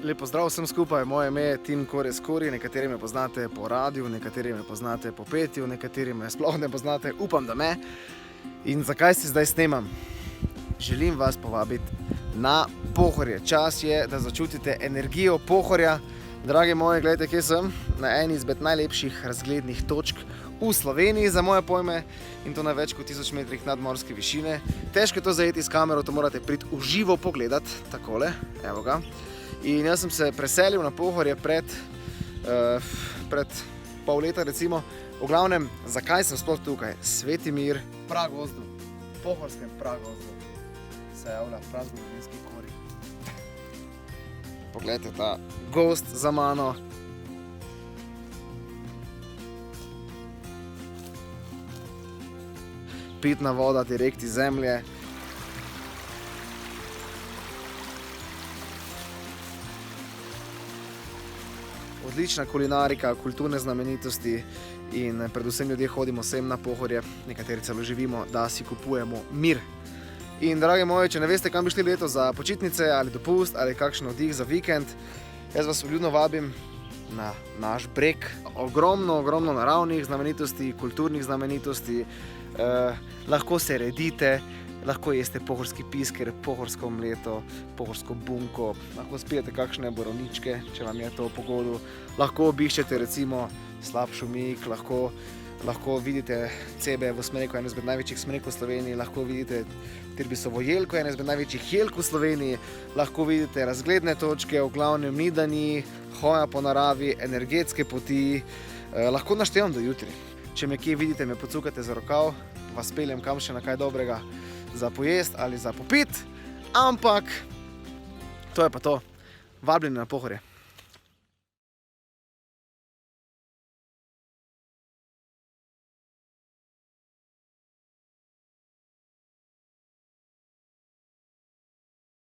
Lep pozdrav vsem skupaj, moje ime je Tim Korez Kori, nekateri me poznate po radiju, nekateri me poznate po petju, nekateri me sploh ne poznate, upam, da me. In zakaj se zdaj snemam? Želim vas povabiti na Pohorje. Čas je, da začutite energijo Pohorja. Dragi moji, gledajte, kje sem, na eni izmed najlepših razglednih točk v Sloveniji za moje pojme, in to na več kot 1000 metrih nadmorske višine. Težko je to zajeti s kamero, to morate priti v živo pogledati, takole, evo ga. In jaz sem se preselil na Pohorje pred pol leta recimo. V glavnem, zakaj sem sploh tukaj? Sveti mir, pragozdu, pohorskem pragozdu se javlja prazgodovinski Kori. Poglejte ta gozd za mano. Pitna voda direkt iz zemlje. Odlična kulinarika, kulturne znamenitosti in predvsem ljudje hodimo sem na Pohorje, nekateri celo živimo, da si kupujemo mir. In dragi moji, če ne veste, kam bi šli letos za počitnice ali dopust ali kakšen oddih za vikend, jaz vas vljudno vabim na naš breg. Ogromno naravnih znamenitosti, kulturnih znamenitosti, lahko se redite, lahko jeste pohorski pisker, pohorsko mleto, pohorsko bunko, lahko spijete kakšne borovničke, če vam je to pogodu, lahko obiščete recimo Slap Šumik, lahko vidite Cebe v smreku, eno izmed največjih smrekov v Sloveniji, lahko vidite Tirbisovo jelko, eno izmed največjih jelk v Sloveniji, lahko vidite razgledne točke, v glavnem Nidani, hoja po naravi, energetske poti, lahko naštevam do jutri. Če me kje vidite, me pocukate za rokav, vas peljem kam še na kaj dobrega za pojest ali za popit, ampak to je pa to. Vabljeni na Pohorje.